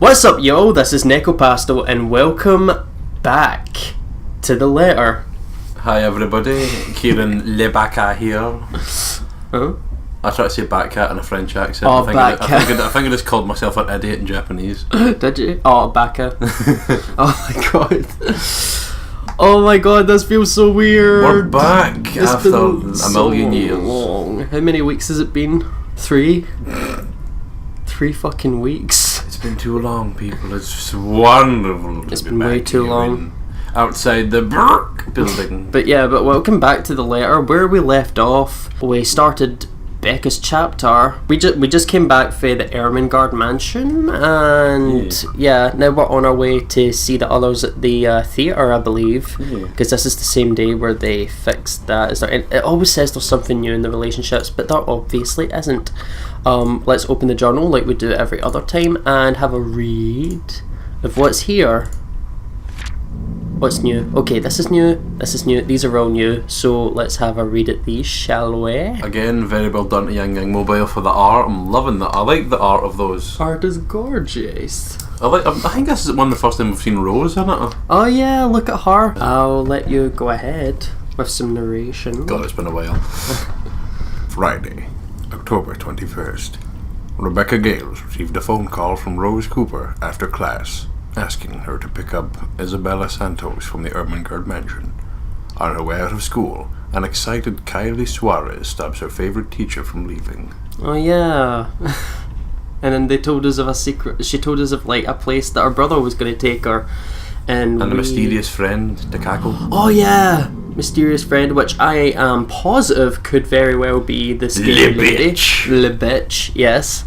What's up, yo? This is Nekoroth and welcome back to the letter. Hi everybody, Kieran Rebecca here. Huh? I tried to say Batcat in a French accent. Oh, I think I just called myself an idiot in Japanese. Did you? Oh, Baka. Oh my god. Oh my god, this feels so weird. We're back It's after been a so million years. long. How many weeks has it been? 3? 3 fucking weeks. It's been too long, people. It's just wonderful. It's been way too long. Outside the building. But welcome back to the letter. Where we left off, we started Becca's chapter. We just came back for the Ermengarde mansion, and now we're on our way to see the others at the theatre, I believe, because this is the same day where they fixed that. It always says there's something new in the relationships, but there obviously isn't. Let's open the journal like we do every other time and have a read of what's here. What's new? Okay, this is new, these are all new, so let's have a read at these, shall we? Again, very well done to Yang Yang Mobile for the art. I'm loving that. I like the art of those. Art is gorgeous. I think this is one of the first time we've seen Rose in it. Oh yeah, look at her. I'll let you go ahead with some narration. God, it's been a while. Friday, October 21st. Rebecca Gales received a phone call from Rose Cooper after class, asking her to pick up Isabella Santos from the Ermengarde mansion. On her way out of school, an excited Kylie Suarez stops her favourite teacher from leaving. Oh yeah. And then they told us of a secret. She told us of like a place that her brother was going to take her. And a mysterious friend, Dekako. Oh yeah, mysterious friend, which I am positive could very well be the scary lady. Le bitch, yes.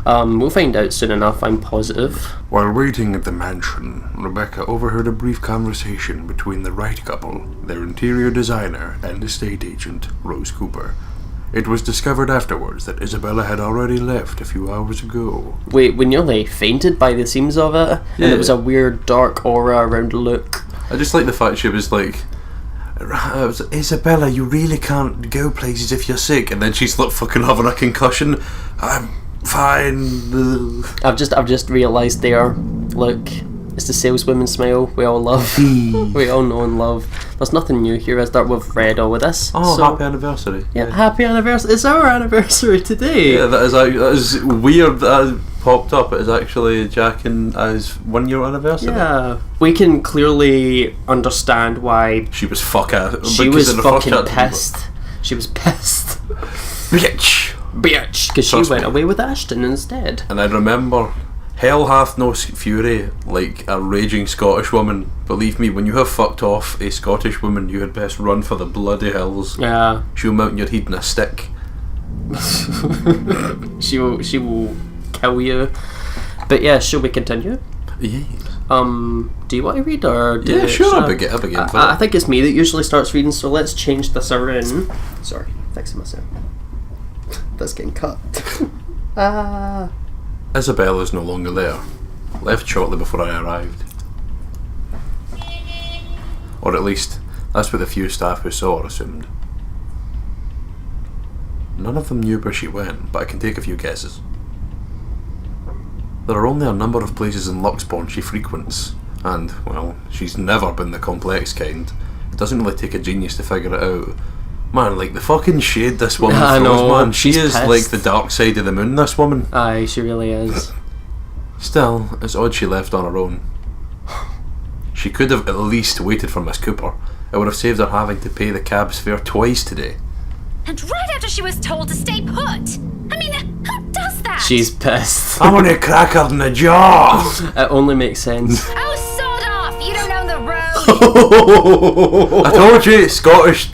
We'll find out soon enough, I'm positive. While waiting at the mansion, Rebecca overheard a brief conversation between the Wright couple, their interior designer, and estate agent, Rose Cooper. It was discovered afterwards that Isabella had already left a few hours ago. Wait, we nearly fainted by the seams of it, and it was a weird dark aura around Luke. I just like the fact she was like, Isabella, you really can't go places if you're sick, and then she's like fucking having a concussion. I'm fine. I've just realised there. Look, it's the saleswoman smile we all love. We all know and love. There's nothing new here, is there? We've read all of this. Oh, so, happy anniversary. Yeah, happy anniversary. It's our anniversary today. Yeah, that is weird that it popped up. It is actually Jack and I's 1 year anniversary. Yeah. We can clearly understand why she was fucking pissed. She was pissed. Bitch! Because she went away with Ashton instead. And I remember, hell hath no fury like a raging Scottish woman. Believe me, when you have fucked off a Scottish woman, you had best run for the bloody hills. Yeah. She'll mount your head in a stick. She will kill you. But yeah, shall we continue? Yes. Do you want to read or do sure, I'll begin I think it's me that usually starts reading, so let's change this around. Sorry, fixing myself. That's getting cut. Isabella's no longer there. Left shortly before I arrived. Or at least, that's what the few staff who saw her assumed. None of them knew where she went, but I can take a few guesses. There are only a number of places in Luxbourne she frequents, and, well, she's never been the complex kind. It doesn't really take a genius to figure it out. Man, like the fucking shade this woman throws, man. She is pissed. Like the dark side of the moon, this woman. Aye, she really is. Still, it's odd she left on her own. She could have at least waited for Miss Cooper. It would have saved her having to pay the cab's fare twice today. And right after she was told to stay put. I mean, who does that? She's pissed. I'm gonna crack her in the jaw. It only makes sense. Oh, sod off! You don't know the road. I told you, Scottish.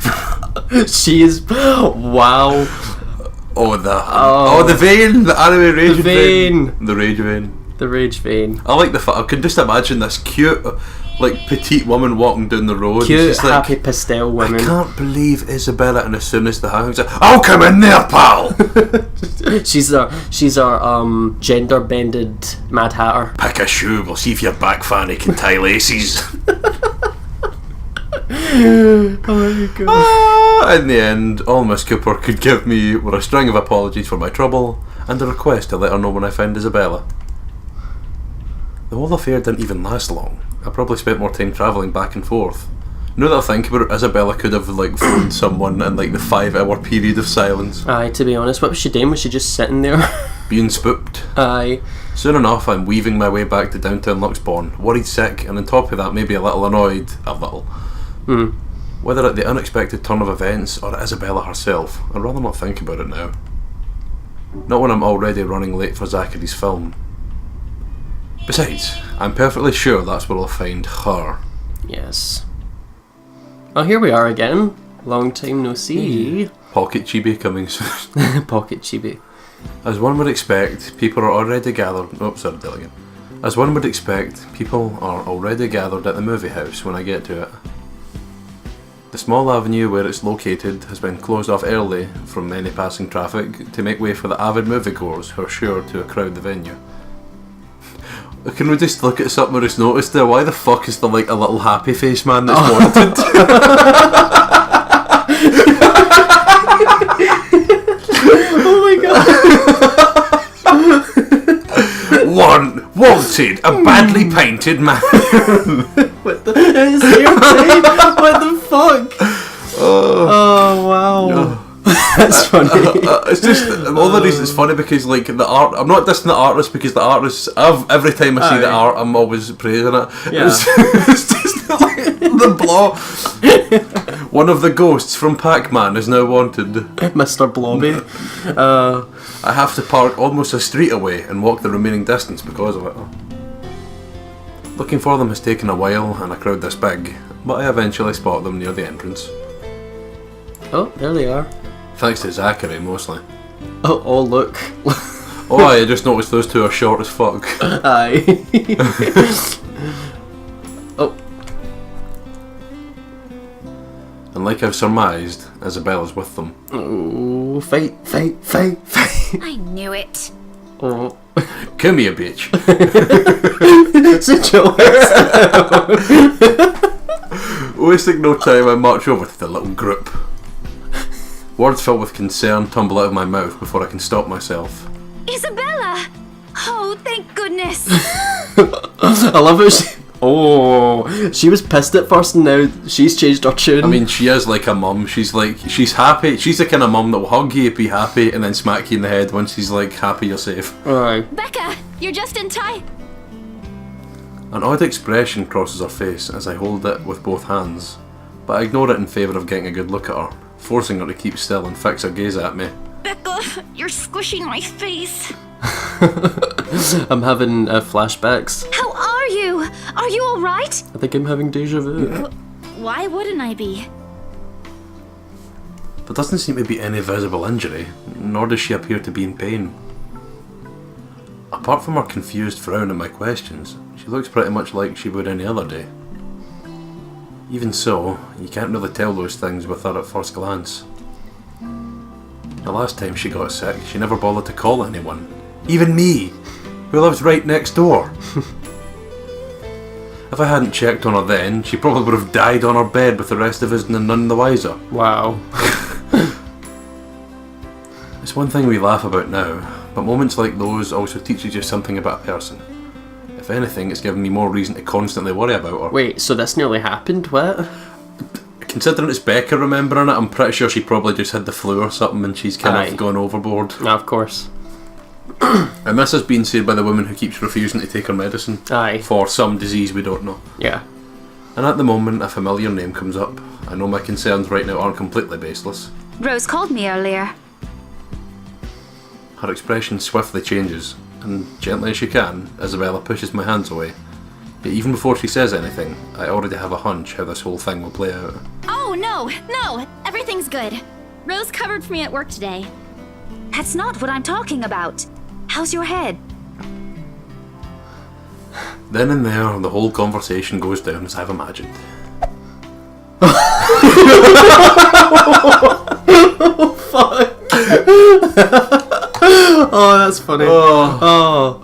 She is. Wow. The vein, the anime rage vein. The rage vein. The rage vein. I like the fact, I can just imagine this cute, like, petite woman walking down the road. Cute, just happy pastel woman. I can't believe Isabella, and as soon as the hound's like, I'll come in there, pal! She's our gender bended Mad Hatter. Pick a shoe, we'll see if your back fanny can tie laces. Oh my god. In the end, all Miss Cooper could give me were a string of apologies for my trouble and a request to let her know when I found Isabella. The whole affair didn't even last long. I probably spent more time travelling back and forth. Now that I think about it, Isabella could have like phoned someone in like the 5-hour period of silence. Aye, to be honest, what was she doing? Was she just sitting there? Being spooked. Aye. Soon enough, I'm weaving my way back to downtown Luxbourne, worried sick, and on top of that maybe a little annoyed. A little. Whether at the unexpected turn of events or at Isabella herself, I'd rather not think about it now. Not when I'm already running late for Zachary's film. Besides, I'm perfectly sure that's where I'll find her. Yes. Oh, here we are again. Long time no see. Pocket chibi coming soon. Pocket chibi. As one would expect, people are already gathered. Oh, sorry, Dilligan. As one would expect, people are already gathered at the movie house when I get to it. The small avenue where it's located has been closed off early from any passing traffic to make way for the avid moviegoers who are sure to crowd the venue. Can we just look at something I just noticed there? Why the fuck is there like a little happy face man that's wanted? Oh my god. One wanted, a badly painted man. What the? It's your name? What the fuck? Oh wow. That's funny. It's just all the reason it's funny because like the art. I'm not dissing the artist because the artist. Every time I see the art, I'm always praising it. Yeah. It's just like the blob. One of the ghosts from Pac-Man is now wanted. Mr. Blobby. I have to park almost a street away and walk the remaining distance because of it. Looking for them has taken a while and a crowd this big, but I eventually spot them near the entrance. Oh, there they are. Thanks to Zachary, mostly. Oh look. Oh, I just noticed those two are short as fuck. Aye. Oh. And like I've surmised, Isabella's with them. Oh, fight. I knew it. Oh. Come here, bitch. It's a joke. Wasting no time, I march over to the little group. Words filled with concern tumble out of my mouth before I can stop myself. Isabella! Oh, thank goodness. I love it. She was pissed at first and now she's changed her tune. I mean, she is like a mum. She's happy. She's the kind of mum that will hug you, be happy, and then smack you in the head when she's like, happy you're safe. Aye. Becca, you're just in time. An odd expression crosses her face as I hold it with both hands, but I ignore it in favour of getting a good look at her, forcing her to keep still and fix her gaze at me. Becca, you're squishing my face. I'm having flashbacks. How are you? Are you alright? I think I'm having deja vu. Why wouldn't I be? There doesn't seem to be any visible injury, nor does she appear to be in pain. Apart from her confused frown at my questions, she looks pretty much like she would any other day. Even so, you can't really tell those things with her at first glance. The last time she got sick, she never bothered to call anyone. Even me, who lives right next door. If I hadn't checked on her then, she probably would have died on her bed with the rest of us and none the wiser. Wow. It's one thing we laugh about now, but moments like those also teaches you something about a person. If anything, it's given me more reason to constantly worry about her. Wait, so this nearly happened? What? Considering it's Becca remembering it, I'm pretty sure she probably just had the flu or something and she's kind of gone overboard. Of course. And this has been said by the woman who keeps refusing to take her medicine. Aye. For some disease we don't know. Yeah. And at the moment, a familiar name comes up. I know my concerns right now aren't completely baseless. Rose called me earlier. Her expression swiftly changes, and gently as she can, Isabella pushes my hands away. But even before she says anything, I already have a hunch how this whole thing will play out. Oh, no, everything's good. Rose covered for me at work today. That's not what I'm talking about. How's your head? Then and there, the whole conversation goes down as I've imagined. Oh, fuck. Oh, that's funny. Oh.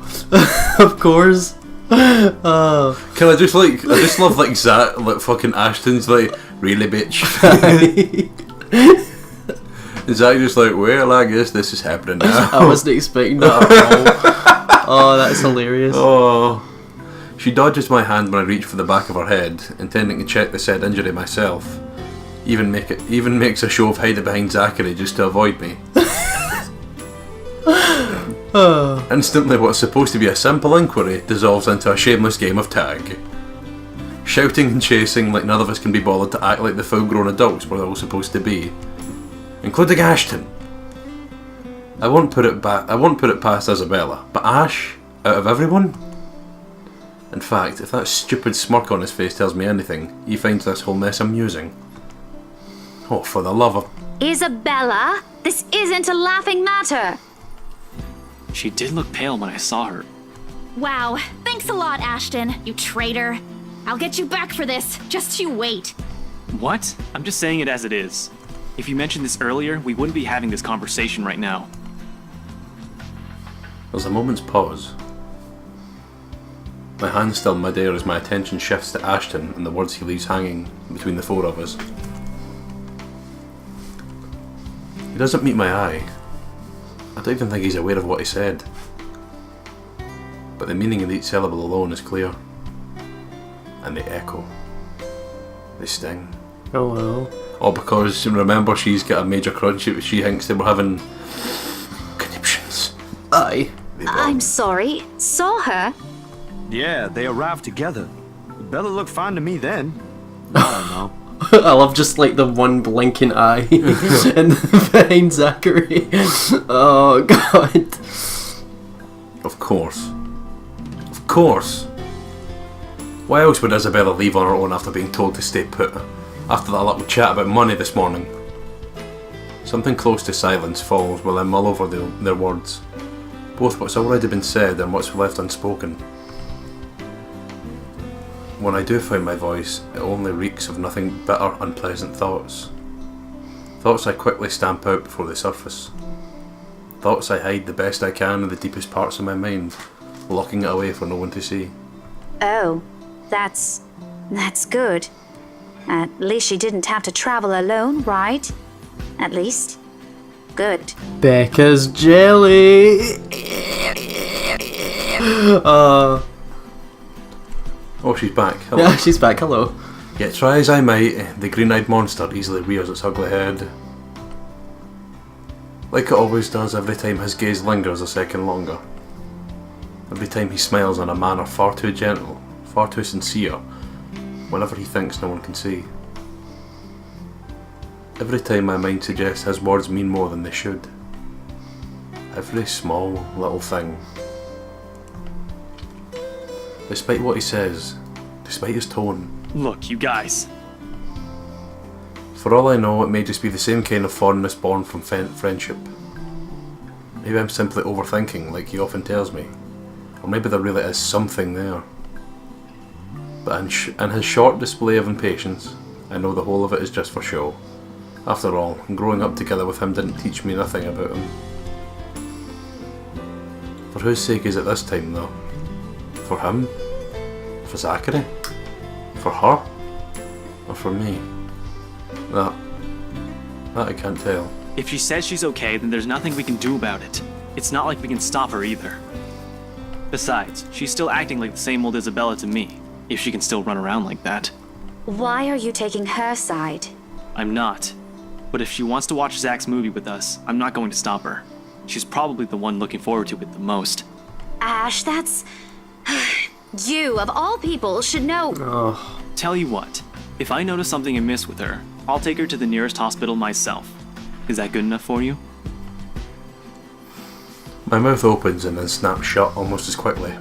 Of course. Oh. Can I just love like Zach, like fucking Ashton's like, really bitch? And Zach just like, well, I guess this is happening now. I wasn't expecting that at all. Oh, that's hilarious. Oh. She dodges my hand when I reach for the back of her head, intending to check the said injury myself. Even makes a show of hiding behind Zachary just to avoid me. Instantly, what's supposed to be a simple inquiry dissolves into a shameless game of tag. Shouting and chasing like none of us can be bothered to act like the full-grown adults we're all supposed to be, including Ashton. I won't put it past Isabella, but Ash, out of everyone? In fact, if that stupid smirk on his face tells me anything, he finds this whole mess amusing. Oh, for the love of... Isabella, this isn't a laughing matter. She did look pale when I saw her. Wow, thanks a lot, Ashton, you traitor. I'll get you back for this, just you wait. What? I'm just saying it as it is. If you mentioned this earlier, we wouldn't be having this conversation right now. There's a moment's pause. My hand's still mid-air as my attention shifts to Ashton and the words he leaves hanging between the four of us. He doesn't meet my eye. I don't even think he's aware of what he said. But the meaning of each syllable alone is clear. And they echo. They sting. Oh well. All because, remember, she's got a major crunch. She thinks they were having conniptions. Aye. I'm sorry. Saw her? Yeah, they arrived together. Bella looked fine to me then. I don't know. I love just like the one blinking eye and behind Zachary. Oh god. Of course. Of course. Why else would Isabella leave on her own after being told to stay put? After that little chat about money this morning? Something close to silence falls while I mull over their words. Both what's already been said and what's left unspoken. When I do find my voice, it only reeks of nothing bitter, unpleasant thoughts. Thoughts I quickly stamp out before they surface. Thoughts I hide the best I can in the deepest parts of my mind, locking it away for no one to see. Oh, that's good. At least she didn't have to travel alone, right? At least. Good. Becca's jelly. Oh, she's back. Hello. Yeah, she's back. Hello. Yet try as I might, the green-eyed monster easily rears its ugly head. Like it always does every time his gaze lingers a second longer. Every time he smiles in a manner far too gentle, far too sincere, whenever he thinks no one can see. Every time my mind suggests his words mean more than they should. Every small, little thing. Despite what he says, despite his tone. Look, you guys. For all I know, it may just be the same kind of fondness born from friendship. Maybe I'm simply overthinking, like he often tells me. Or maybe there really is something there. But in his short display of impatience, I know the whole of it is just for show. After all, growing up together with him didn't teach me nothing about him. For whose sake is it this time, though? For him? For Zachary? For her? Or for me? That I can't tell. If she says she's okay, then there's nothing we can do about it. It's not like we can stop her either. Besides, she's still acting like the same old Isabella to me, if she can still run around like that. Why are you taking her side? I'm not. But if she wants to watch Zach's movie with us, I'm not going to stop her. She's probably the one looking forward to it the most. Ash, that's... You, of all people, should know... Oh. Tell you what, if I notice something amiss with her, I'll take her to the nearest hospital myself. Is that good enough for you? My mouth opens and then snaps shut almost as quickly,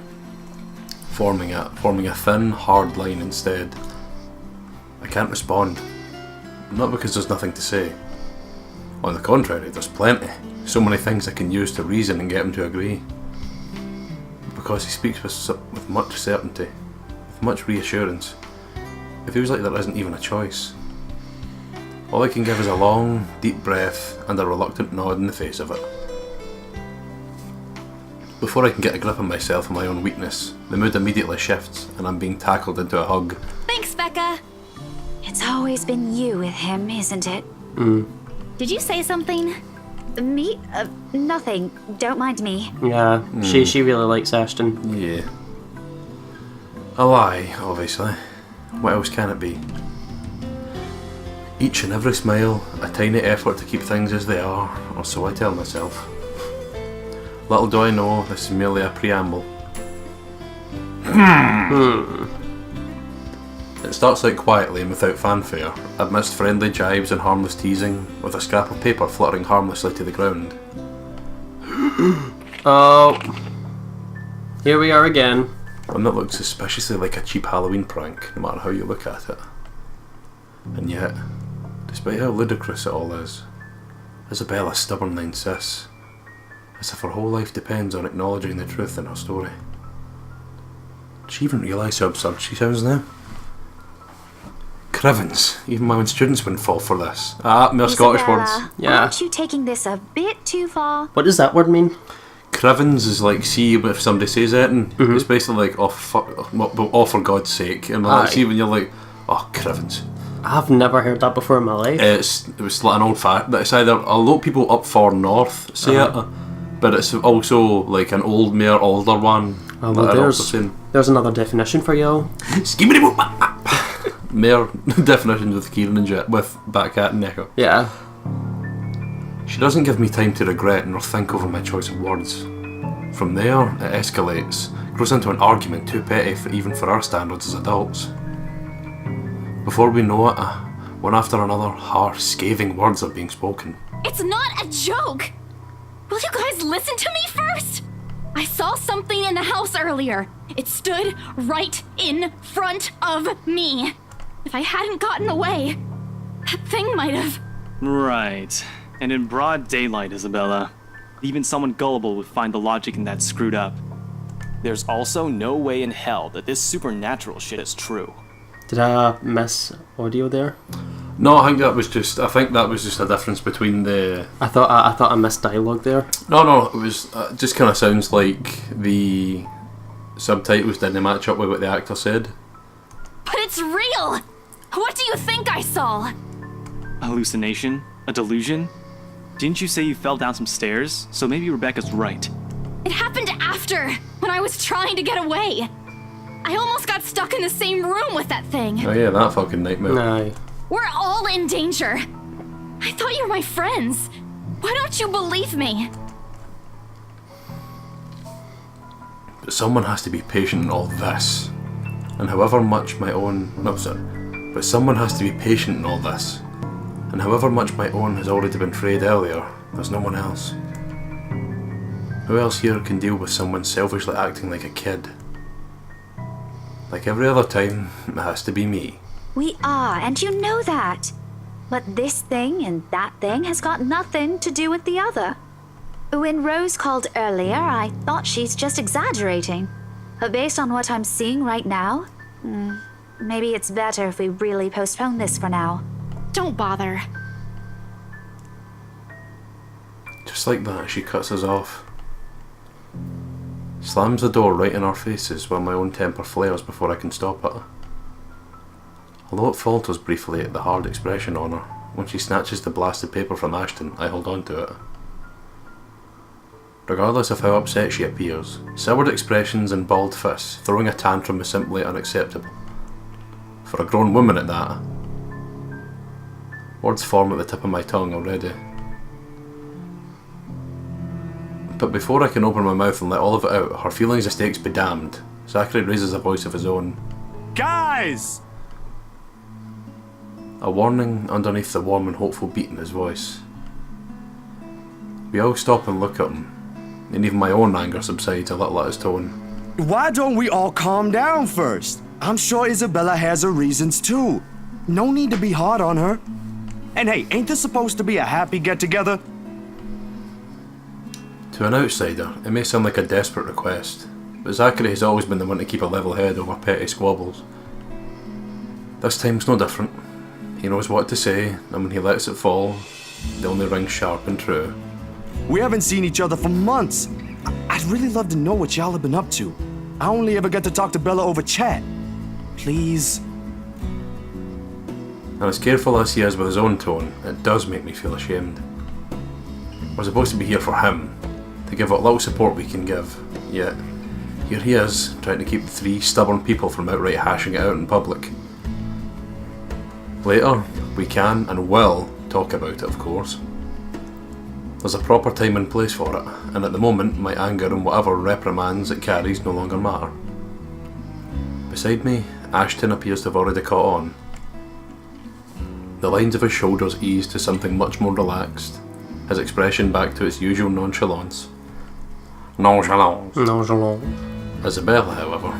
forming a thin, hard line instead. I can't respond. Not because there's nothing to say. On the contrary, there's plenty. So many things I can use to reason and get him to agree. Because he speaks with much certainty, with much reassurance. It feels like there isn't even a choice. All I can give is a long, deep breath and a reluctant nod in the face of it. Before I can get a grip on myself and my own weakness, the mood immediately shifts and I'm being tackled into a hug. Thanks, Becca. It's always been you with him, isn't it? Did you say something? Me? Nothing. Don't mind me. Yeah, she really likes Ashton. Yeah. A lie, obviously. What else can it be? Each and every smile, a tiny effort to keep things as they are, or so I tell myself. Little do I know, this is merely a preamble. It starts out quietly and without fanfare, amidst friendly jibes and harmless teasing, with a scrap of paper fluttering harmlessly to the ground. Oh, here we are again. One that looks suspiciously like a cheap Halloween prank, no matter how you look at it. And yet, despite how ludicrous it all is, Isabella stubbornly insists, as if her whole life depends on acknowledging the truth in her story. Does she even realise how absurd she sounds now? Crivens, even my own students wouldn't fall for this. Mere Scottish words. Yeah. Aren't you taking this a bit too far? What does that word mean? Crivens is like, see if somebody says it, and it's basically like, oh fuck, oh for God's sake, and like, see when you're like, oh crivens. I've never heard that before in my life. It was like an old fact that it's either a lot of people up far north say it, but it's also like an old, mere older one. Oh, well, there's another definition for you. Mere definitions with Kieran and Jet, with Batcat and Neko. Yeah. She doesn't give me time to regret nor think over my choice of words. From there, it escalates, grows into an argument too petty even for our standards as adults. Before we know it, one after another, harsh, scathing words are being spoken. It's not a joke! Will you guys listen to me first? I saw something in the house earlier. It stood right in front of me. If I hadn't gotten away, that thing might have... Right. And in broad daylight, Isabella. Even someone gullible would find the logic in that screwed up. There's also no way in hell that this supernatural shit is true. Did I miss audio there? No, I think that was just a difference between the... I thought I missed dialogue there. No, it was just kind of sounds like the subtitles didn't match up with what the actor said. But it's real! What do you think I saw? A hallucination? A delusion? Didn't you say you fell down some stairs? So maybe Rebecca's right. It happened after, when I was trying to get away. I almost got stuck in the same room with that thing. Oh yeah, that fucking nightmare. Aye. We're all in danger. I thought you were my friends. Why don't you believe me? But someone has to be patient in all this. And however much my own... No, sorry. But someone has to be patient in all this. And however much my own has already been frayed earlier, there's no one else. Who else here can deal with someone selfishly acting like a kid? Like every other time, it has to be me. We are, and you know that. But this thing and that thing has got nothing to do with the other. When Rose called earlier, I thought she's just exaggerating. But based on what I'm seeing right now, maybe it's better if we really postpone this for now. Don't bother. Just like that, she cuts us off. Slams the door right in our faces while my own temper flares before I can stop it. Although it falters briefly at the hard expression on her, when she snatches the blasted paper from Ashton, I hold on to it. Regardless of how upset she appears, soured expressions and balled fists, throwing a tantrum is simply unacceptable. For a grown woman at that. Words form at the tip of my tongue already. But before I can open my mouth and let all of it out, her feelings of stakes be damned. Zachary raises a voice of his own. Guys! A warning underneath the warm and hopeful beat in his voice. We all stop and look at him, and even my own anger subsides a little at his tone. Why don't we all calm down first? I'm sure Isabella has her reasons too. No need to be hard on her. And hey, ain't this supposed to be a happy get-together? To an outsider, it may sound like a desperate request, but Zachary has always been the one to keep a level head over petty squabbles. This time's no different. He knows what to say, and when he lets it fall, the only rings sharp and true. We haven't seen each other for months. I'd really love to know what y'all have been up to. I only ever get to talk to Bella over chat. Please. And as careful as he is with his own tone, it does make me feel ashamed. We're supposed to be here for him, to give what little support we can give, yet Here he is, trying to keep the three stubborn people from outright hashing it out in public. Later, we can and will talk about it, of course. There's a proper time and place for it, and at the moment, my anger and whatever reprimands it carries no longer matter. Beside me, Ashton appears to have already caught on. The lines of his shoulders ease to something much more relaxed, his expression back to its usual nonchalance. Nonchalance. Isabella, however.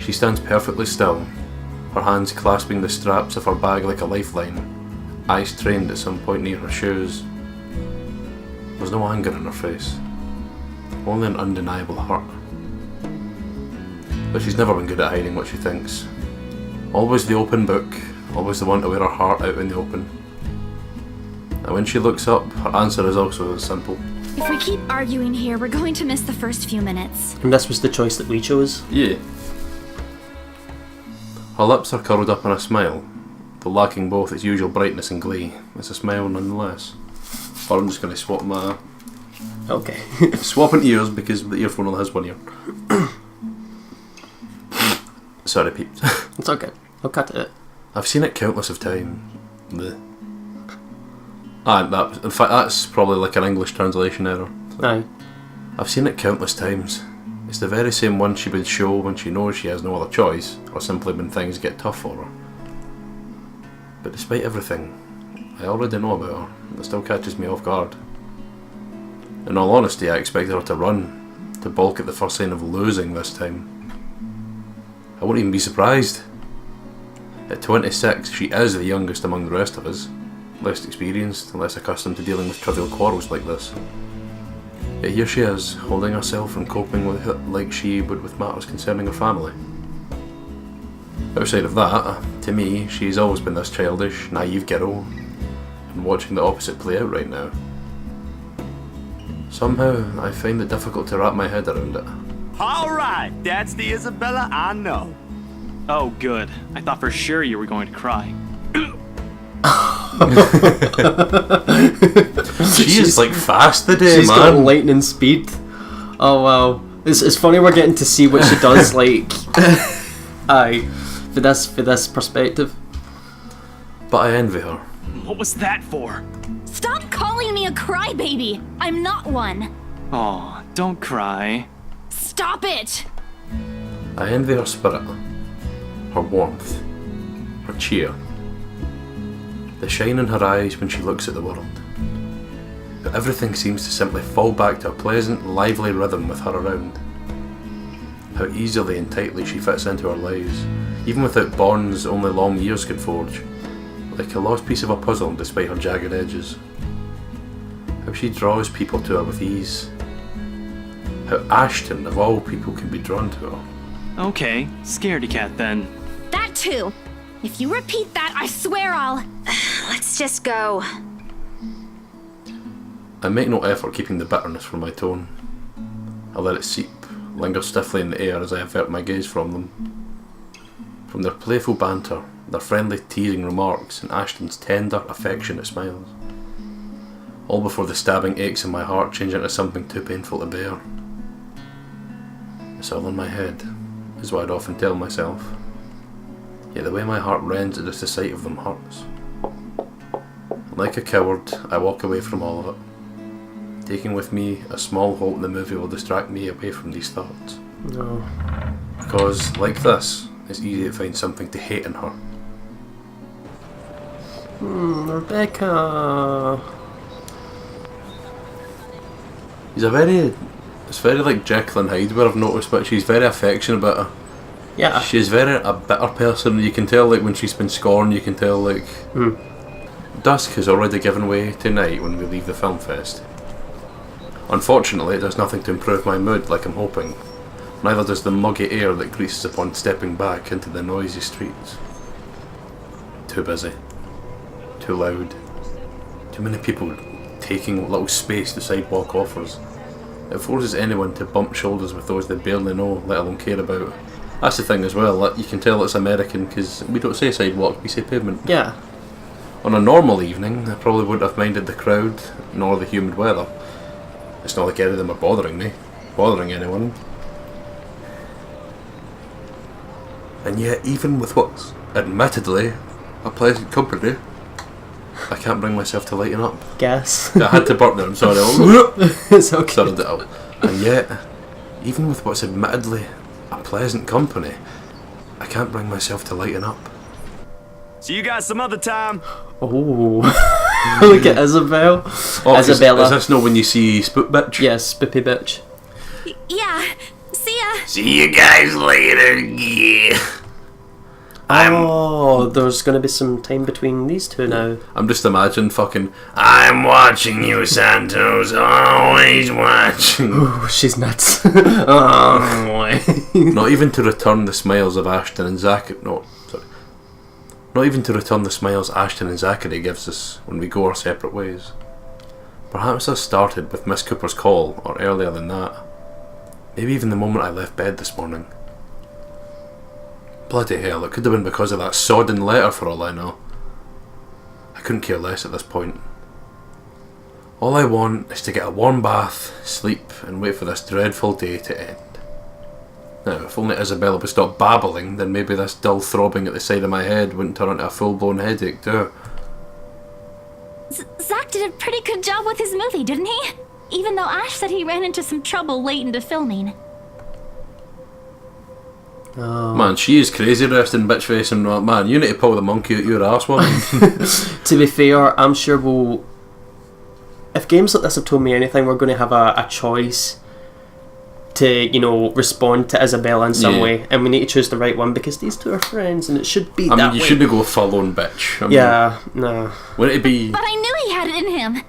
She stands perfectly still, her hands clasping the straps of her bag like a lifeline, eyes trained at some point near her shoes. There's no anger in her face, only an undeniable hurt. But she's never been good at hiding what she thinks. Always the open book, always the one to wear her heart out in the open. And when she looks up, her answer is also as simple. If we keep arguing here, we're going to miss the first few minutes. And this was the choice that we chose. Yeah. Her lips are curled up in a smile, though lacking both its usual brightness and glee. It's a smile nonetheless. Or I'm just going to swap my... Okay. Swapping ears because the earphone only has one ear. Sorry, peeps. It's okay. I'll cut it. I've seen it countless of times. In fact, that's probably like an English translation error. Aye. I've seen it countless times. It's the very same one she would show when she knows she has no other choice, or simply when things get tough for her. But despite everything I already know about her, it still catches me off guard. In all honesty, I expected her to run, to balk at the first sign of losing this time. I wouldn't even be surprised. At 26, she is the youngest among the rest of us, less experienced and less accustomed to dealing with trivial quarrels like this. Yet here she is, holding herself and coping with it like she would with matters concerning her family. Outside of that, to me, she's always been this childish, naive girl, and watching the opposite play out right now. Somehow, I find it difficult to wrap my head around it. Alright, that's the Isabella I know. Oh, good. I thought for sure you were going to cry. She is like fast today, She's got man. lightning speed. Oh wow. It's funny we're getting to see what she does like aye. For this perspective. But I envy her. What was that for? Stop calling me a crybaby! I'm not one! Aw, don't cry. Stop it! I envy her spirit, her warmth, her cheer, the shine in her eyes when she looks at the world. But everything seems to simply fall back to a pleasant, lively rhythm with her around. How easily and tightly she fits into our lives, even without bonds only long years could forge, like a lost piece of a puzzle despite her jagged edges. How she draws people to her with ease. How Ashton, of all people, can be drawn to her. Okay, scaredy cat then. That too! If you repeat that, I swear I'll... Let's just go. I make no effort keeping the bitterness from my tone. I let it seep, linger stiffly in the air as I avert my gaze from them. From their playful banter, their friendly teasing remarks, and Ashton's tender, affectionate smiles. All before the stabbing aches in my heart change into something too painful to bear. It's all in my head, is what I'd often tell myself. Yet the way my heart rends at just the sight of them hurts. Like a coward, I walk away from all of it, taking with me a small hope the movie will distract me away from these thoughts. No. Because, like this, it's easy to find something to hate in her. Rebecca. It's very like Jekyll and Hyde where I've noticed, but she's very affectionate about her. Yeah. She's very a bitter person. You can tell like when she's been scorned, you can tell like... Dusk has already given way tonight when we leave the film fest. Unfortunately, it does nothing to improve my mood like I'm hoping. Neither does the muggy air that greases upon stepping back into the noisy streets. Too busy. Too loud. Too many people taking what little space the sidewalk offers. It forces anyone to bump shoulders with those they barely know, let alone care about. That's the thing as well, you can tell it's American because we don't say sidewalk, we say pavement. Yeah. On a normal evening, I probably wouldn't have minded the crowd, nor the humid weather. It's not like any of them are bothering anyone. And yet, even with what's admittedly a pleasant company, I can't bring myself to lighten up. Guess. I had to burp there, I'm sorry. It's okay. Sorted it out. And yet, even with what's admittedly a pleasant company, I can't bring myself to lighten up. See you guys some other time. Oh. Look at Isabel. Oh, Isabella. Is this not when you see Spook Bitch? Yes, Spippy bitch. Yeah. See ya. See you guys later. Yeah. Oh, there's going to be some time between these two now. I'm just imagining fucking, I'm watching you, Santos, always watching. Oh, she's nuts. Oh, Not even to return the smiles of Ashton and Zachary. No, sorry. Not even to return the smiles Ashton and Zachary gives us when we go our separate ways. Perhaps this started with Miss Cooper's call, or earlier than that. Maybe even the moment I left bed this morning. Bloody hell, it could have been because of that sodden letter for all I know. I couldn't care less at this point. All I want is to get a warm bath, sleep, and wait for this dreadful day to end. Now, if only Isabella would stop babbling, then maybe this dull throbbing at the side of my head wouldn't turn into a full-blown headache too. Zach did a pretty good job with his movie, didn't he? Even though Ash said he ran into some trouble late into filming. Oh. Man, she is crazy resting bitch face and man, you need to pull the monkey out your ass, woman. To be fair, I'm sure we'll... If games like this have told me anything, we're going to have a choice to, you know, respond to Isabella in some way, and we need to choose the right one because these two are friends and it should be I that mean, you way. shouldn't go full-on bitch. I mean, Yeah, no. wouldn't it be... But I knew he had it in him.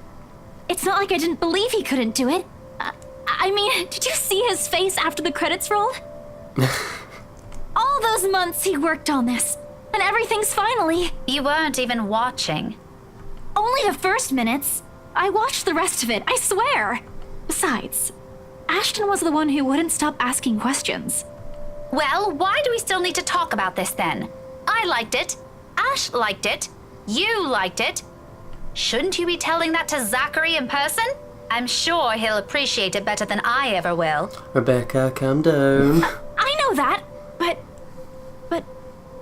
It's not like I didn't believe he couldn't do it. I mean, did you see his face after the credits rolled? All those months he worked on this, and everything's finally... You weren't even watching. Only the first minutes. I watched the rest of it, I swear. Besides, Ashton was the one who wouldn't stop asking questions. Well, why do we still need to talk about this then? I liked it. Ash liked it. You liked it. Shouldn't you be telling that to Zachary in person? I'm sure he'll appreciate it better than I ever will. Rebecca, calm down. I know that, but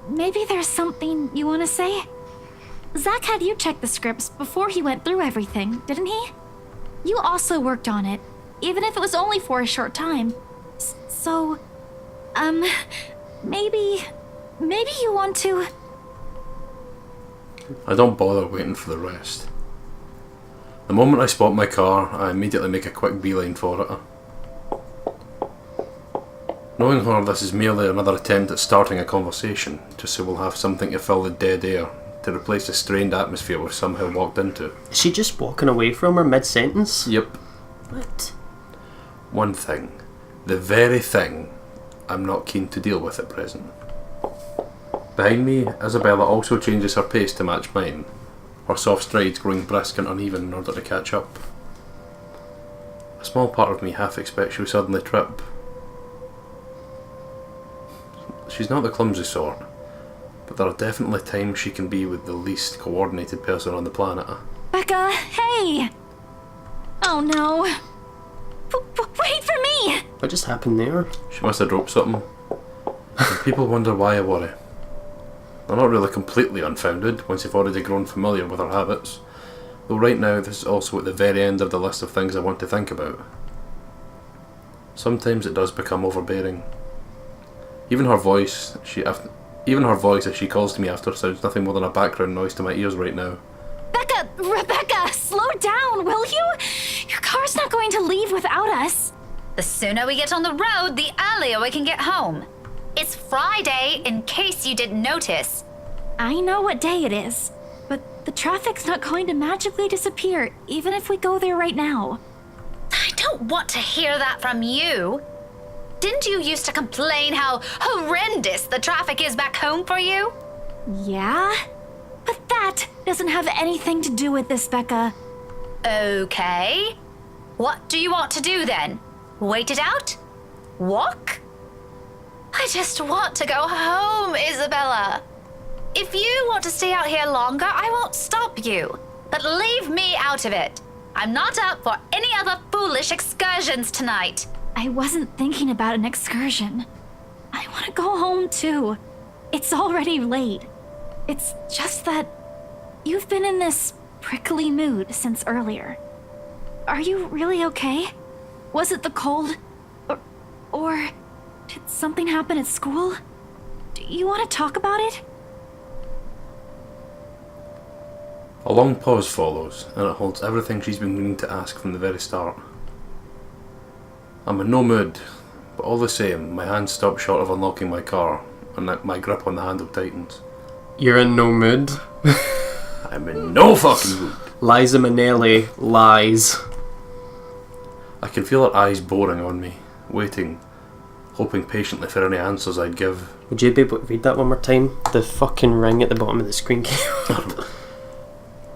maybe there's something you want to say? Zach had you check the scripts before he went through everything, didn't he? You also worked on it, even if it was only for a short time. So, maybe you want to... I don't bother waiting for the rest. The moment I spot my car, I immediately make a quick beeline for it. Knowing her, this is merely another attempt at starting a conversation, just so we'll have something to fill the dead air, to replace the strained atmosphere we've somehow walked into. Is she just walking away from her mid-sentence? Yep. What? One thing. The very thing I'm not keen to deal with at present. Behind me, Isabella also changes her pace to match mine, her soft strides growing brisk and uneven in order to catch up. A small part of me half expects she'll suddenly trip. She's not the clumsy sort, but there are definitely times she can be with the least coordinated person on the planet. Becca, hey! Oh no. Wait for me! What just happened there? She must have dropped something. And people wonder why I worry. They're not really completely unfounded once you've already grown familiar with her habits, though right now this is also at the very end of the list of things I want to think about. Sometimes it does become overbearing. Even her voice, as she calls to me after, sounds nothing more than a background noise to my ears right now. Rebecca, slow down, will you? Your car's not going to leave without us. The sooner we get on the road, the earlier we can get home. It's Friday, in case you didn't notice. I know what day it is, but the traffic's not going to magically disappear, even if we go there right now. I don't want to hear that from you. Didn't you used to complain how horrendous the traffic is back home for you? Yeah? But that doesn't have anything to do with this, Becca. Okay. What do you want to do then? Wait it out? Walk? I just want to go home, Isabella. If you want to stay out here longer, I won't stop you. But leave me out of it. I'm not up for any other foolish excursions tonight. I wasn't thinking about an excursion. I want to go home too. It's already late. It's just that you've been in this prickly mood since earlier. Are you really okay? Was it the cold? Or did something happen at school? Do you want to talk about it? A long pause follows, and it holds everything she's been meaning to ask from the very start. I'm in no mood, but all the same, my hand stops short of unlocking my car, and my grip on the handle tightens. You're in no mood. I'm in no fucking mood. Liza Minnelli lies. I can feel her eyes boring on me, waiting, hoping patiently for any answers I'd give. Would you be able to read that one more time? The fucking ring at the bottom of the screen came up.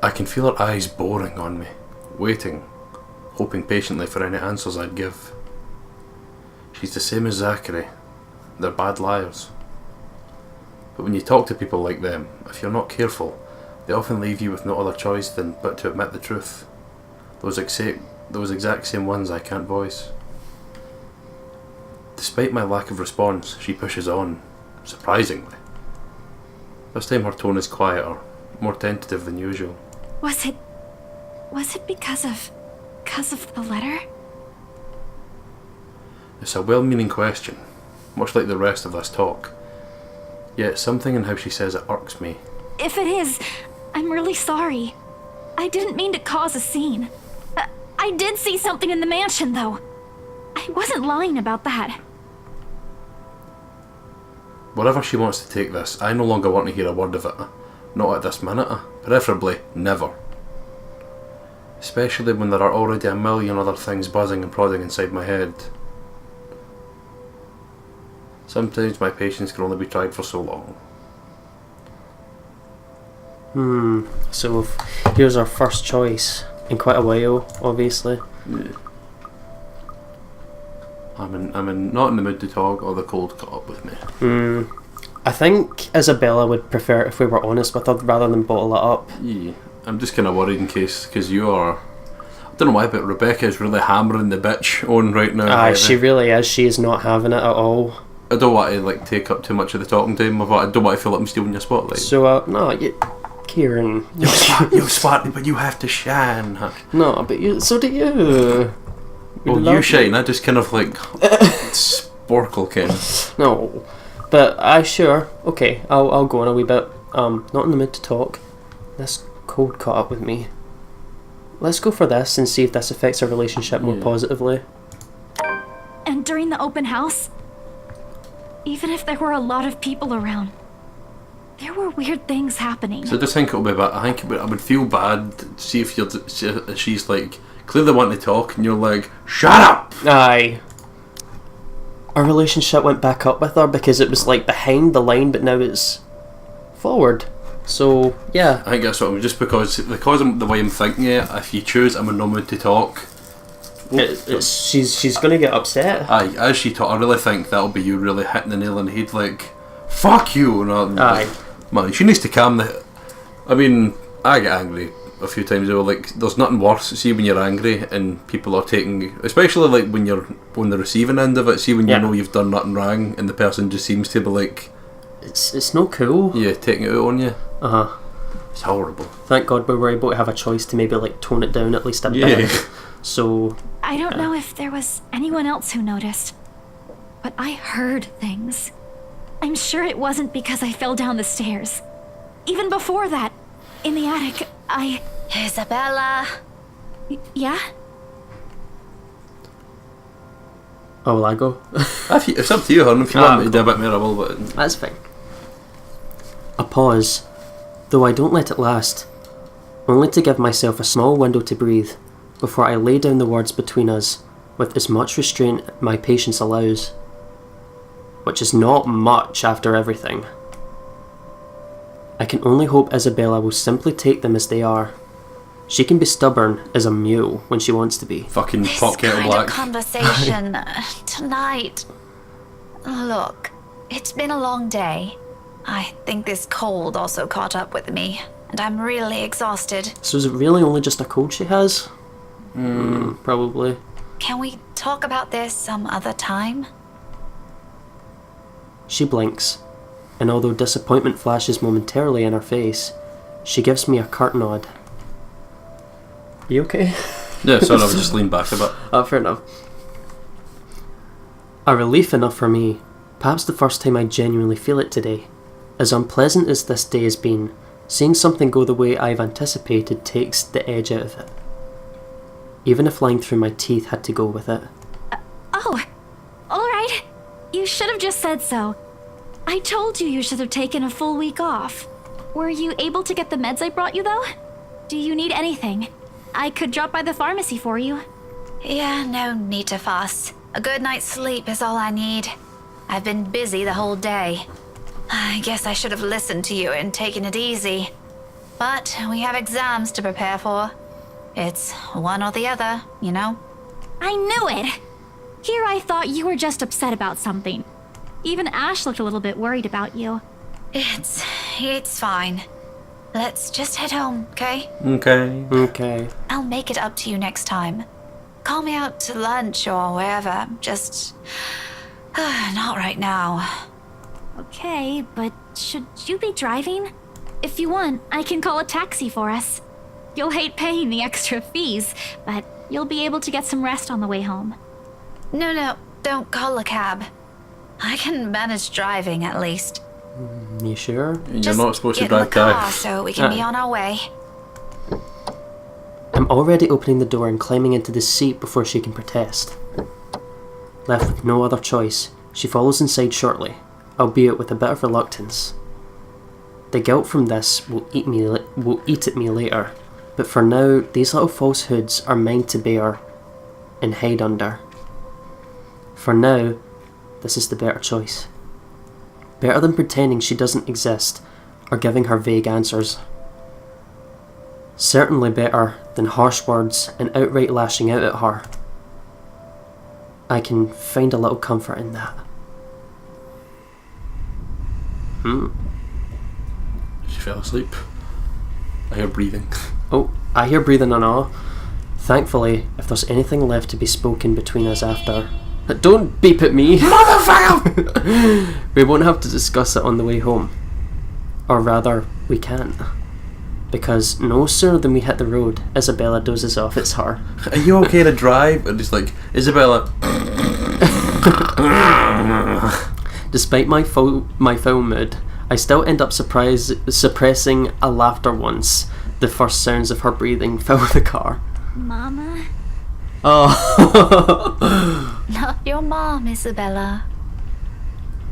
I can feel her eyes boring on me, waiting, hoping patiently for any answers I'd give. She's the same as Zachary. They're bad liars. But when you talk to people like them, if you're not careful, they often leave you with no other choice than but to admit the truth. Those exact same ones I can't voice. Despite my lack of response, she pushes on, surprisingly. This time her tone is quieter, more tentative than usual. Was it because of the letter? It's a well-meaning question, much like the rest of this talk. Yet something in how she says it irks me. If it is, I'm really sorry. I didn't mean to cause a scene. I did see something in the mansion, though. I wasn't lying about that. Wherever she wants to take this, I no longer want to hear a word of it. Not at this minute, preferably never. Especially when there are already a million other things buzzing and prodding inside my head. Sometimes my patience can only be tried for so long. So here's our first choice in quite a while, obviously. Yeah. I'm not in the mood to talk, or the cold caught up with me. I think Isabella would prefer it if we were honest with her rather than bottle it up. Yeah, I'm just kind of worried in case, because you are... I don't know why, but Rebecca is really hammering the bitch on right now. Aye, she really is. She is not having it at all. I don't want to take up too much of the talking time. I don't want to feel like I'm stealing your spotlight. So, no, Kieran. You're smart, but you have to shine. No, but so do you. Well, you shine. I just kind of like sparkle, kind of. No, but sure. Okay, I'll go on a wee bit. Not in the mood to talk. This cold caught up with me. Let's go for this and see if this affects our relationship more positively. And during the open house, even if there were a lot of people around, there were weird things happening. So I just think it'll be bad. I would feel bad to see if she's like clearly wanting to talk and you're like, shut up! Aye. Our relationship went back up with her because it was like behind the line, but now it's forward. So, yeah. I think that's what I'm just because of the way I'm thinking it, if you choose I'm in no mood to talk. She's gonna get upset. Aye, as she talk, I really think that'll be you really hitting the nail on the head, like, fuck you! And aye. Like, man, she needs to calm the... I mean, I get angry a few times though, like, there's nothing worse, see when you're angry and people are taking... Especially like when you're on the receiving end of it, see when you know you've done nothing wrong and the person just seems to be like... It's not cool. Yeah, taking it out on you. Uh-huh. It's horrible. Thank God we were able to have a choice to maybe like tone it down at least a bit. So... I don't know if there was anyone else who noticed, but I heard things. I'm sure it wasn't because I fell down the stairs. Even before that, in the attic, Isabella! Yeah? Oh, will I go? It's up to you, hon. If you want me to do a bit more, I will, but... That's fine. A pause, though I don't let it last, only to give myself a small window to breathe before I lay down the words between us with as much restraint my patience allows, which is not much after everything. I can only hope Isabella will simply take them as they are. She can be stubborn as a mule when she wants to be. Fucking pop kettle black. This kind of conversation tonight. Look, it's been a long day. I think this cold also caught up with me, and I'm really exhausted. So is it really only just a cold she has? Probably. Can we talk about this some other time? She blinks, and although disappointment flashes momentarily in her face, she gives me a curt nod. You okay? Yeah, sorry, I was just leaned back a bit. Oh, fair enough. A relief enough for me, perhaps the first time I genuinely feel it today. As unpleasant as this day has been, seeing something go the way I've anticipated takes the edge out of it. Even if lying through my teeth had to go with it. Oh, alright. You should have just said so. I told you you should have taken a full week off. Were you able to get the meds I brought you, though? Do you need anything? I could drop by the pharmacy for you. Yeah, no need to fuss. A good night's sleep is all I need. I've been busy the whole day. I guess I should have listened to you and taken it easy. But we have exams to prepare for. It's one or the other, you know? I knew it! Here I thought you were just upset about something. Even Ash looked a little bit worried about you. It's fine. Let's just head home, okay? Okay. I'll make it up to you next time. Call me out to lunch or wherever. Just... not right now. Okay, but should you be driving? If you want, I can call a taxi for us. You'll hate paying the extra fees, but you'll be able to get some rest on the way home. No, don't call a cab. I can manage driving at least. You sure? You're Just not supposed to get in the drive car so we can be on our way. I'm already opening the door and climbing into the seat before she can protest. Left with no other choice, she follows inside shortly, albeit with a bit of reluctance. The guilt from this will eat at me later, but for now, these little falsehoods are mine to bear and hide under. For now, this is the better choice. Better than pretending she doesn't exist or giving her vague answers. Certainly better than harsh words and outright lashing out at her. I can find a little comfort in that. She fell asleep. I hear breathing. Oh, I hear breathing and all. Thankfully, if there's anything left to be spoken between us after... Don't beep at me! Motherfucker! We won't have to discuss it on the way home. Or rather, we can't. Because no sooner than we hit the road, Isabella dozes off. It's her. Are you okay to drive? And just like, Isabella. Despite my foul mood, I still end up suppressing a laughter once the first sounds of her breathing fill the car. Mama? Oh. Not your mom, Isabella.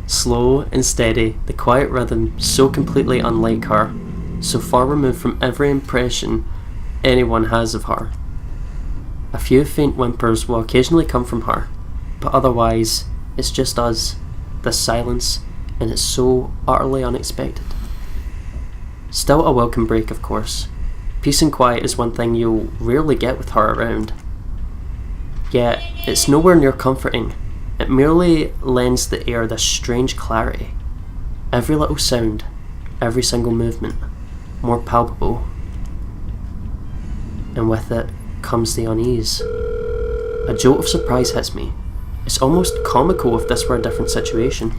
Slow and steady, the quiet rhythm so completely unlike her, so far removed from every impression anyone has of her. A few faint whimpers will occasionally come from her, but otherwise, it's just us, this silence, and it's so utterly unexpected. Still a welcome break, of course. Peace and quiet is one thing you'll rarely get with her around. Yet, it's nowhere near comforting. It merely lends the air this strange clarity. Every little sound, every single movement, more palpable. And with it comes the unease. A jolt of surprise hits me. It's almost comical if this were a different situation.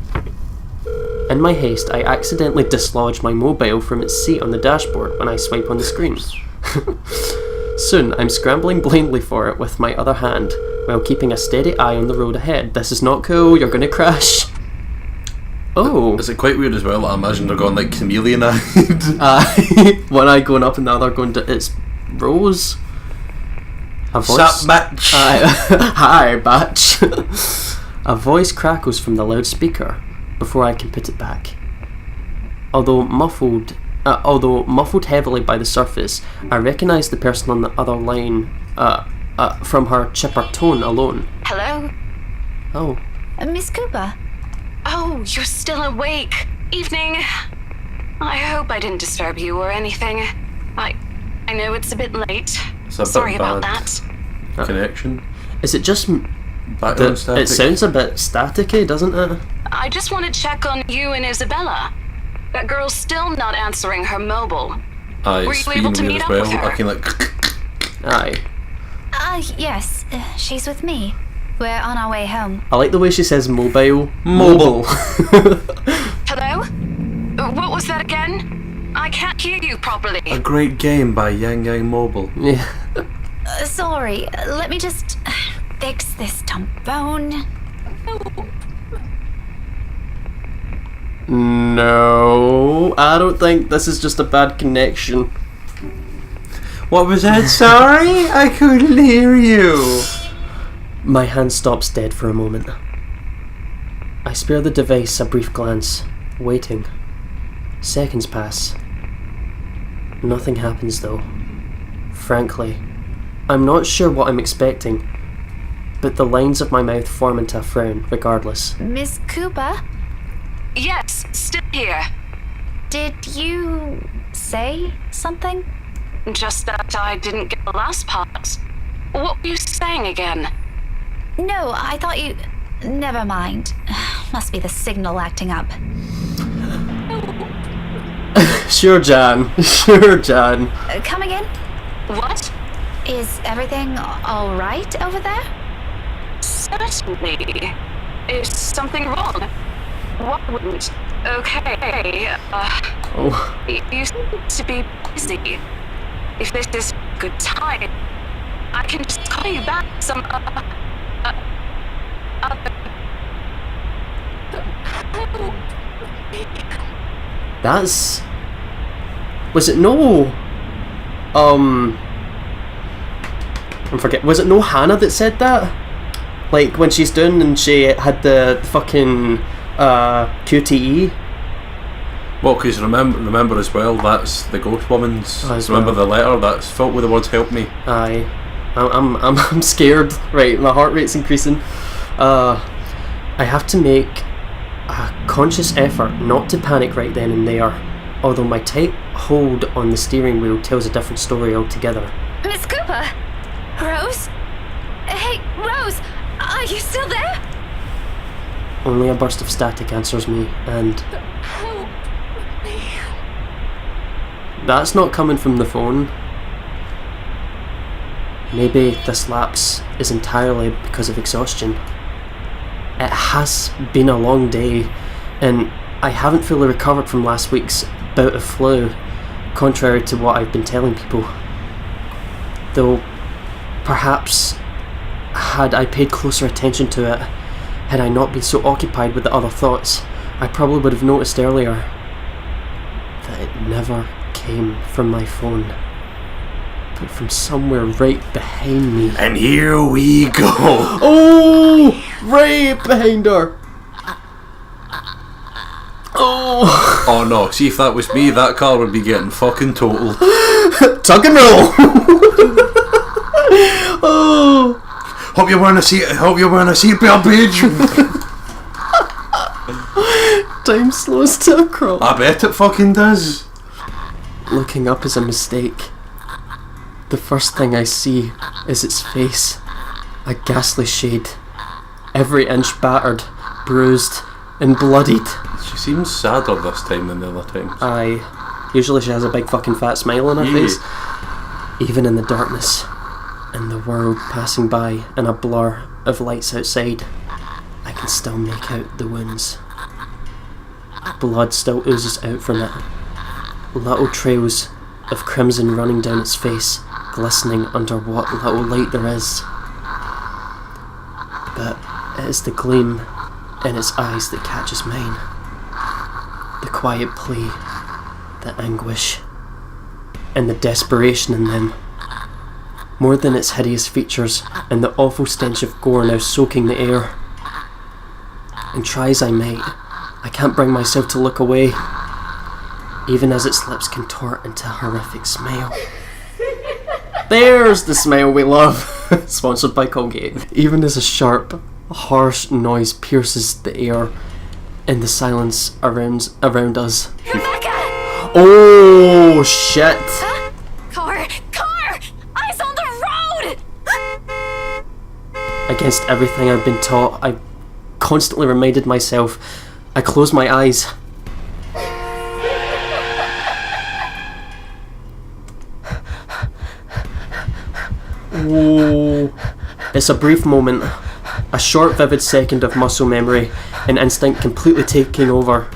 In my haste, I accidentally dislodge my mobile from its seat on the dashboard when I swipe on the screen. Soon, I'm scrambling blindly for it with my other hand, while keeping a steady eye on the road ahead. This is not cool, you're gonna crash. Oh. Is it quite weird as well? I imagine they're going like chameleon-eyed. One eye going up and the other going to... It's Rose. A voice... Sup, batch? Hi, batch. A voice crackles from the loudspeaker before I can put it back. Although muffled heavily by the surface, I recognise the person on the other line from her chipper tone alone. Hello? Oh. Miss Cooper? Oh, you're still awake. Evening. I hope I didn't disturb you or anything. I know it's a bit late. It's a bit Sorry about bad. that. Connection. Is it just... Background static. It sounds a bit staticky, doesn't it? I just want to check on you and Isabella. That girl's still not answering her mobile. Aye, Were it's you able being to weird meet as up well. with her? I can like... Aye. Yes. She's with me. We're on our way home. I like the way she says mobile. Mobile. Hello? that again? I can't hear you properly. A great game by Yang Yang Mobile. Yeah. Sorry, let me just fix this trombone. No, I don't think this is just a bad connection. What was that? Sorry? I couldn't hear you. My hand stops dead for a moment. I spare the device a brief glance, waiting. Seconds pass. Nothing happens though. Frankly, I'm not sure what I'm expecting, but the lines of my mouth form into a frown regardless. Miss Cooper, Yes, still here. did you say something? Just that I didn't get the last part. What were you saying again? No, I thought you... Never mind. Must be the signal acting up. Sure, Jan. Sure, Jan. Coming in? What? Is everything all right over there? Certainly. Is something wrong? What wouldn't? Okay, Oh, you seem to be busy. If this is a good time, I can just call you back some, that's... Was it no... I'm forget. Was it no Hannah that said that? Like when she's doing and she had the fucking QTE. Well, because remember as well, that's the ghost woman's. As Remember well. the letter that's filled with the words "help me." Aye, I'm scared. Right, my heart rate's increasing. I have to make a conscious effort not to panic right then and there. Although my tight hold on the steering wheel tells a different story altogether. Miss Cooper? Rose? Hey, Rose! Are you still there? Only a burst of static answers me, and that's not coming from the phone. Maybe this lapse is entirely because of exhaustion. It has been a long day, and I haven't fully recovered from last week's bout of flu, contrary to what I've been telling people. Though, perhaps, had I paid closer attention to it, had I not been so occupied with the other thoughts, I probably would have noticed earlier that it never came from my phone, but from somewhere right behind me. And here we go. Oh! Right behind her! Oh! Oh no! See, if that was me, that car would be getting fucking totaled. Tuck and roll! Oh! Hope you're wearing a seatbelt, bitch. Time slows to a crawl. I bet it fucking does. Looking up is a mistake. The first thing I see is its face. A ghastly shade. Every inch battered, bruised, and bloodied. She seems sadder this time than the other times. Aye. Usually she has a big fucking fat smile on her Yeah. face. Even in the darkness, and the world passing by in a blur of lights outside, I can still make out the wounds. Blood still oozes out from it. Little trails of crimson running down its face, glistening under what little light there is. But it is the gleam in its eyes that catches mine. The quiet plea, the anguish, and the desperation in them. More than its hideous features and the awful stench of gore now soaking the air. And try as I might, I can't bring myself to look away, even as its lips contort into a horrific smile. There's the smile we love! Sponsored by Colgate. Even as a sharp, harsh noise pierces the air and the silence around us. Rebecca! Oh shit! Car! Eyes on the road! Against everything I've been taught, I constantly reminded myself. I closed my eyes. Oh, it's a brief moment, a short vivid second of muscle memory and instinct completely taking over.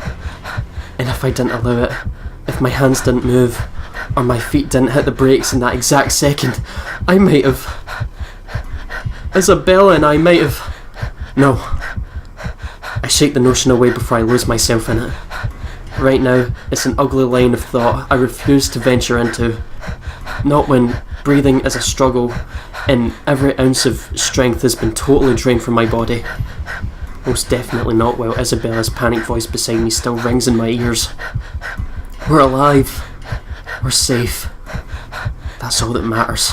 And if I didn't allow it, if my hands didn't move, or my feet didn't hit the brakes in that exact second, I might have... Isabella and I might have... No. I shake the notion away before I lose myself in it. Right now, it's an ugly line of thought I refuse to venture into. Not when breathing is a struggle and every ounce of strength has been totally drained from my body. Most definitely not while Isabella's panic voice beside me still rings in my ears. We're alive. We're safe. That's all that matters.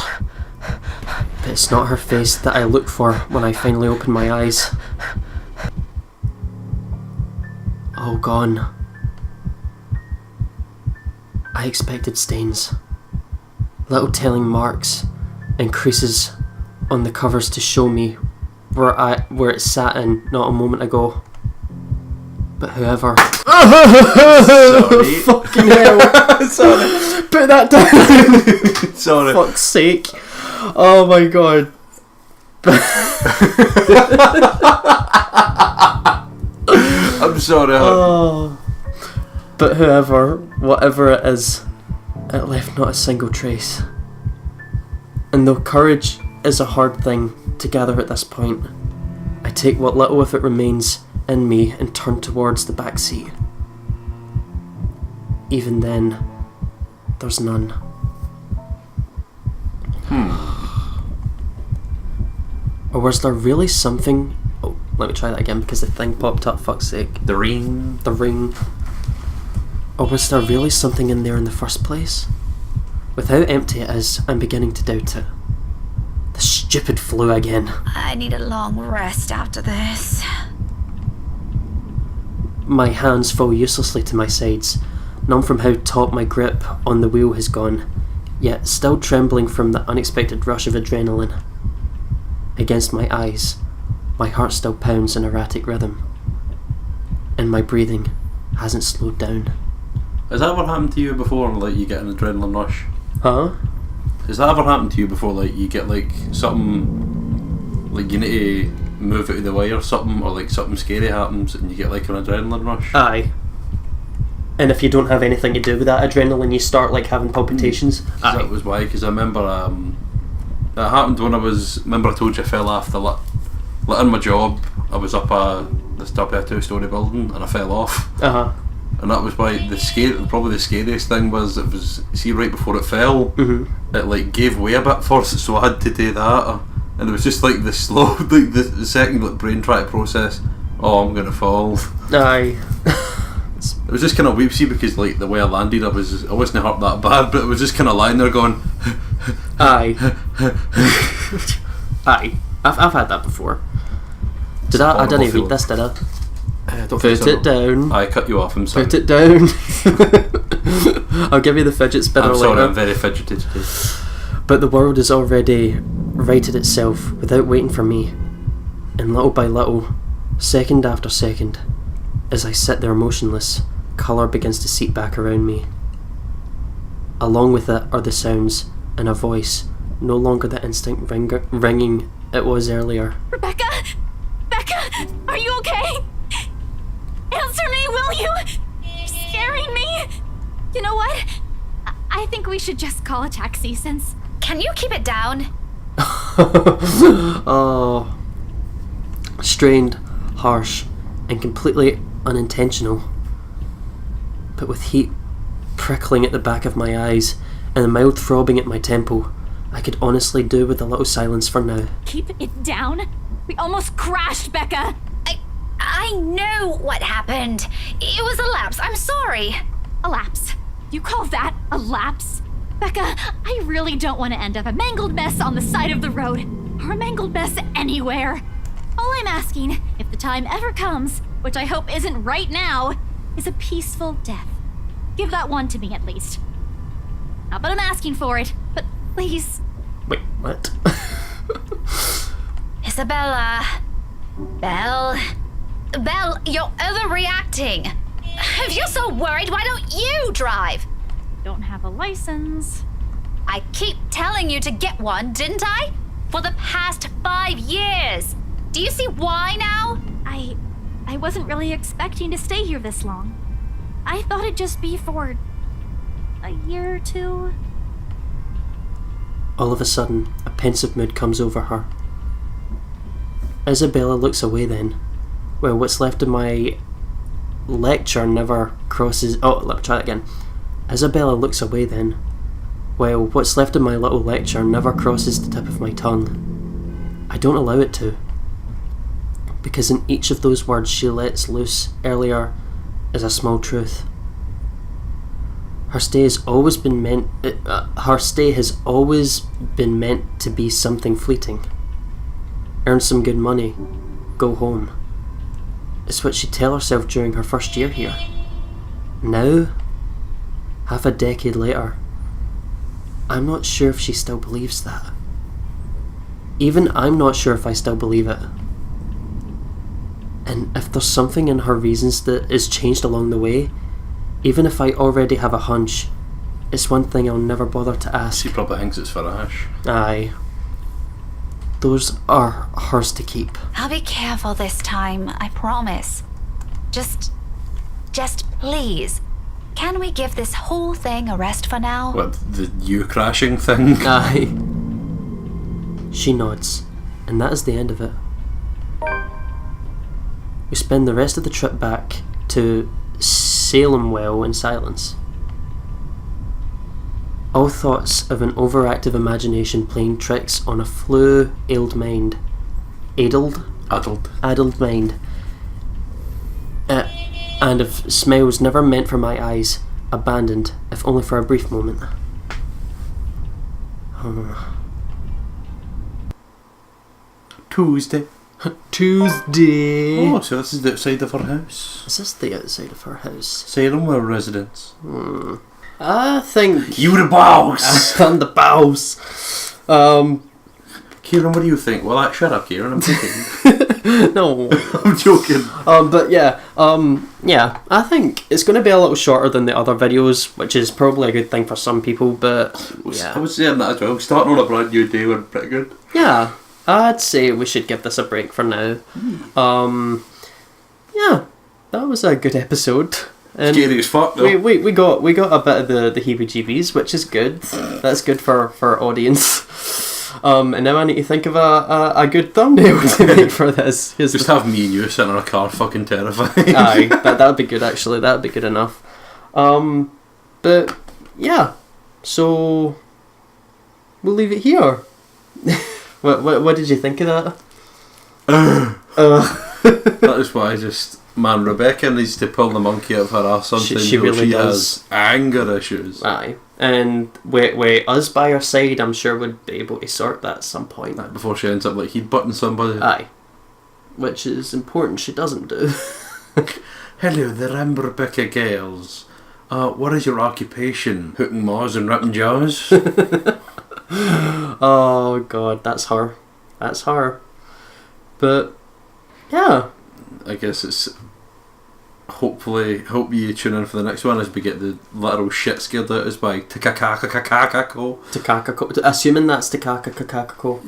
But it's not her face that I look for when I finally open my eyes. All gone. I expected stains. Little telling marks and creases on the covers to show me where it sat in not a moment ago. But whoever... Sorry. Fucking hell. Sorry. Put that down. Sorry. Fuck's sake. Oh my god. I'm sorry. Oh. But whatever it is, it left not a single trace. And though courage is a hard thing to gather at this point, I take what little of it remains in me and turn towards the back seat. Even then, there's none. Or was there really something... Oh, let me try that again because the thing popped up, fuck's sake. The ring. The ring. Or was there really something in there in the first place? With how empty it is, I'm beginning to doubt it. The stupid flu again. I need a long rest after this. My hands fall uselessly to my sides, numb from how taut my grip on the wheel has gone, yet still trembling from the unexpected rush of adrenaline. Against my eyes, my heart still pounds in erratic rhythm, and my breathing hasn't slowed down. Has that ever happened to you before, like you get an adrenaline rush? Huh? Has that ever happened to you before, like you get like something, like you need to move out of the way or something, or like something scary happens and you get like an adrenaline rush? Aye. And if you don't have anything to do with that adrenaline, you start like having palpitations. Aye. That was why, because I remember that happened when remember I told you I fell off in my job. I was up a 2-story building and I fell off. Uh-huh. And that was why probably the scariest thing was, it was, see, right before it fell, it like gave way a bit first, so I had to do that, and it was just like the slow, like the second like brain trying to process, oh, I'm gonna fall. Aye. It was just kind of weepsy because like the way I landed, I wasn't hurt that bad, but it was just kind of lying there going, Aye. Aye. I've had that before. I didn't read this, did I? Put it down. I cut you off, I'm sorry. Put it down. I'll give you the fidget spinner I'm sorry, later. I'm very fidgety today. But the world has already righted itself without waiting for me. And little by little, second after second, as I sit there motionless, colour begins to seep back around me. Along with it are the sounds and a voice, no longer the instinct ringing it was earlier. Rebecca! Becca! Are you okay? Answer me, will you? You're scaring me. You know what? I think we should just call a taxi since... Can you keep it down? Oh. Strained, harsh, and completely unintentional. But with heat prickling at the back of my eyes and a mild throbbing at my temple, I could honestly do with a little silence for now. Keep it down? We almost crashed, Becca! I know what happened. It was a lapse. I'm sorry. A lapse? You call that a lapse? Becca, I really don't want to end up a mangled mess on the side of the road, or a mangled mess anywhere. All I'm asking, if the time ever comes, which I hope isn't right now, is a peaceful death. Give that one to me at least. Not that I'm asking for it, but please. Wait, what? Isabella. Belle, you're overreacting. If you're so worried, why don't you drive? Don't have a license. I keep telling you to get one, didn't I? For the past 5 years. Do you see why now? I wasn't really expecting to stay here this long. I thought it'd just be for a year or two. All of a sudden, a pensive mood comes over her. Isabella looks away then. Well, what's left of my lecture never crosses... Oh, let me try that again. Isabella looks away then. Well, what's left of my little lecture never crosses the tip of my tongue. I don't allow it to. Because in each of those words she lets loose earlier is a small truth. Her stay has always been meant to be something fleeting. Earn some good money, go home. It's what she'd tell herself during her first year here. Now, half a decade later, I'm not sure if she still believes that. Even I'm not sure if I still believe it. And if there's something in her reasons that is changed along the way, even if I already have a hunch, it's one thing I'll never bother to ask. She probably thinks it's for Ash. Aye. Those are hers to keep. I'll be careful this time, I promise. Just please, can we give this whole thing a rest for now? What, the you crashing thing? Aye. She nods, and that is the end of it. We spend the rest of the trip back to Salem Well in silence. All thoughts of an overactive imagination playing tricks on a flu-addled mind. Addled mind. And of smiles never meant for my eyes, abandoned, if only for a brief moment. Tuesday. Tuesday. Oh, so this is the outside of her house. Is this the outside of her house? Salem Well residence. I think You the boss! I'm the boss. Kieran, what do you think? Well, shut up, Kieran, I'm joking. No. I'm joking. But yeah, I think it's going to be a little shorter than the other videos, which is probably a good thing for some people, but yeah. I was saying that as well. Starting on a brand new day went pretty good. Yeah, I'd say we should give this a break for now. Yeah, that was a good episode. And Scary as fuck, though. we got a bit of the heebie-jeebies, which is good. That's good for our audience. And now I need to think of a good thumbnail to make for this. Just have me and you sitting in a car fucking terrifying. Aye, that would be good actually. That would be good enough. But yeah, so we'll leave it here. What did you think of that? That is why man, Rebecca needs to pull the monkey out of her ass. She really does. Has anger issues. Aye, and with us by her side, I'm sure we'd be able to sort that at some point. Before she ends up like headbutting somebody. Aye, which is important. She doesn't do. Hello there, I'm Rebecca Gales. What is your occupation? Hooking maws and ripping jaws? Oh God, that's her. That's her. But yeah, I guess it's hope you tune in for the next one as we get the literal shit scared out of us by Takakakakakako. Assuming that's Takakakakako.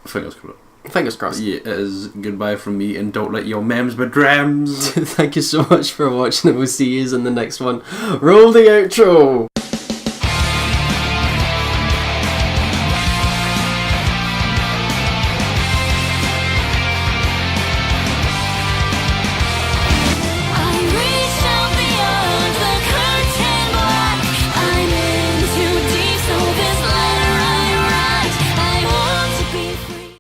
Fingers crossed. Fingers crossed. Yeah, it is goodbye from me, and don't let your memes be drams. Thank you so much for watching, and we'll see you in the next one. Roll the outro!